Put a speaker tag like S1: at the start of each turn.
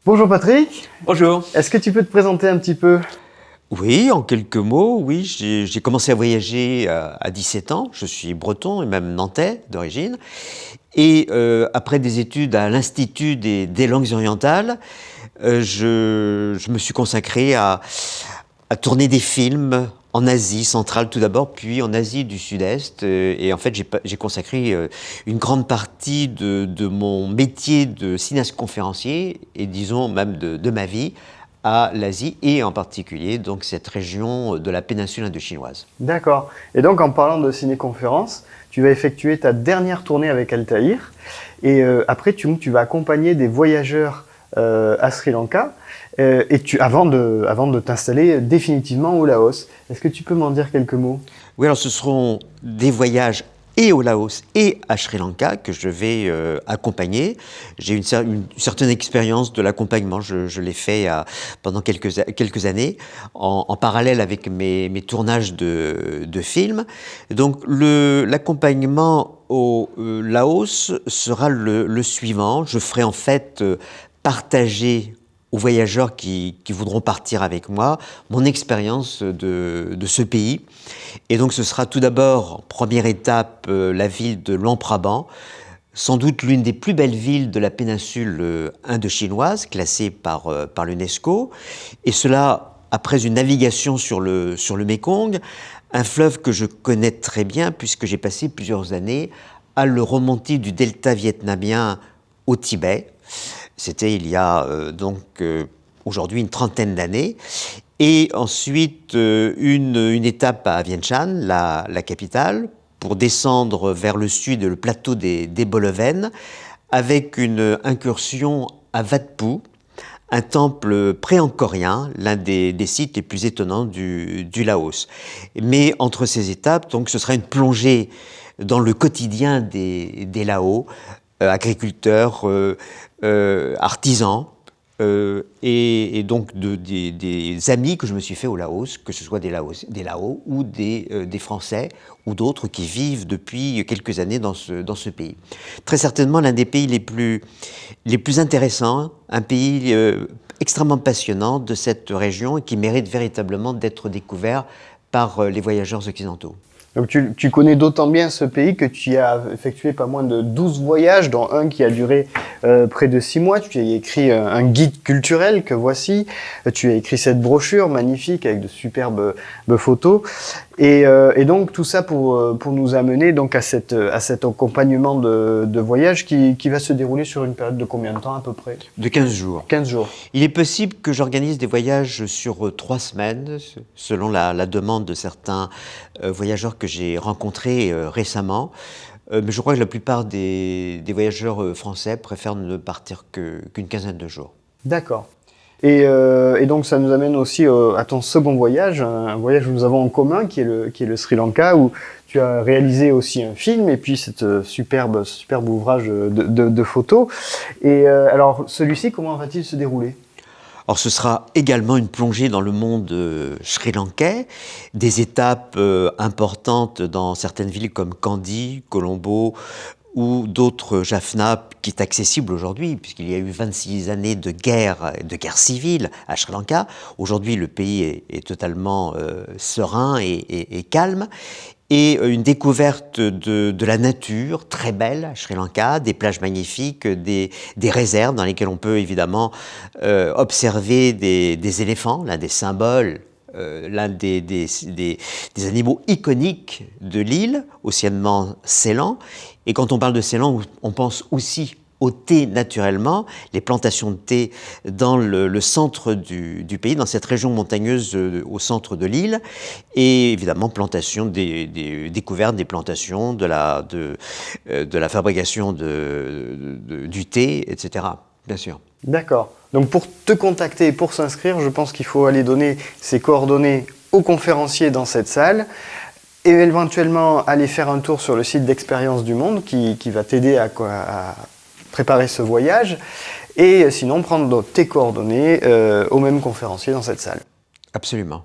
S1: Bonjour Patrick,
S2: Bonjour.
S1: est-ce que tu peux te présenter un petit peu?
S2: Oui, en quelques mots, oui, j'ai commencé à voyager à 17 ans. Je suis breton et même nantais d'origine. Et après des études à l'Institut des langues orientales, je me suis consacré à tourner des films en Asie centrale tout d'abord, puis en Asie du Sud-Est. Et en fait, j'ai consacré une grande partie de mon métier de cinéaste conférencier, et disons même de ma vie, à l'Asie, et en particulier donc cette région de la péninsule indochinoise.
S1: D'accord. Et donc en parlant de ciné-conférence, tu vas effectuer ta dernière tournée avec Altaïr et après tu vas accompagner des voyageurs à Sri Lanka avant de t'installer définitivement au Laos. Est-ce que tu peux m'en dire quelques mots?
S2: Oui, alors ce seront des voyages et au Laos et à Sri Lanka que je vais accompagner. J'ai une certaine expérience de l'accompagnement. Je l'ai fait pendant quelques années en parallèle avec mes tournages de films. Donc l'accompagnement au Laos sera le suivant. Je ferai en fait partager aux voyageurs qui voudront partir avec moi mon expérience de ce pays. Et donc ce sera tout d'abord, première étape, la ville de Luang Prabang, sans doute l'une des plus belles villes de la péninsule indochinoise, classée par l'UNESCO, et cela après une navigation sur le Mékong, un fleuve que je connais très bien puisque j'ai passé plusieurs années à le remonter du delta vietnamien au Tibet. C'était il y a aujourd'hui une trentaine d'années. Et ensuite, une étape à Vientiane, la capitale, pour descendre vers le sud, le plateau des Boloven, avec une incursion à Wat Phu, un temple pré-angkorien, l'un des sites les plus étonnants du Laos. Mais entre ces étapes, donc, ce sera une plongée dans le quotidien des Laos, agriculteurs, artisans, et donc des amis que je me suis fait au Laos, que ce soit des Laos ou des Français ou d'autres qui vivent depuis quelques années dans ce pays. Très certainement l'un des pays les plus intéressants, un pays extrêmement passionnant de cette région et qui mérite véritablement d'être découvert par les voyageurs occidentaux.
S1: Donc tu connais d'autant bien ce pays que tu y as effectué pas moins de 12 voyages, dont un qui a duré près de 6 mois. Tu as écrit un guide culturel que voici. Tu as écrit cette brochure magnifique avec de superbes photos. Et donc tout ça pour nous amener donc à cet accompagnement de voyage qui va se dérouler sur une période de combien de temps à peu près?
S2: De 15 jours.
S1: 15 jours.
S2: Il est possible que j'organise des voyages sur 3 semaines, selon la demande de certains voyageurs que j'ai rencontrés récemment. Mais je crois que la plupart des voyageurs français préfèrent ne partir qu'une quinzaine de jours.
S1: D'accord. Et donc ça nous amène aussi à ton second voyage, un voyage que nous avons en commun, qui est le Sri Lanka, où tu as réalisé aussi un film et puis cette superbe ouvrage de photos. Et alors celui-ci, comment va-t-il se dérouler?
S2: Alors ce sera également une plongée dans le monde sri-lankais, des étapes importantes dans certaines villes comme Kandy, Colombo ou d'autres, Jaffna, qui est accessible aujourd'hui, puisqu'il y a eu 26 années de guerre civile à Sri Lanka. Aujourd'hui, le pays est totalement serein et calme. Et une découverte de la nature très belle à Sri Lanka, des plages magnifiques, des réserves dans lesquelles on peut évidemment observer des éléphants, l'un des symboles, l'un des animaux iconiques de l'île, anciennement Ceylan. Et quand on parle de Ceylan, on pense aussi au thé naturellement, les plantations de thé dans le centre du pays, dans cette région montagneuse au centre de l'île, et évidemment plantation découverte des plantations, de la fabrication du thé, etc. Bien sûr.
S1: D'accord. Donc pour te contacter et pour s'inscrire, je pense qu'il faut aller donner ses coordonnées au conférencier dans cette salle, et éventuellement aller faire un tour sur le site d'Expérience du Monde qui va t'aider à préparer ce voyage, et sinon prendre tes coordonnées au même conférencier dans cette salle.
S2: Absolument.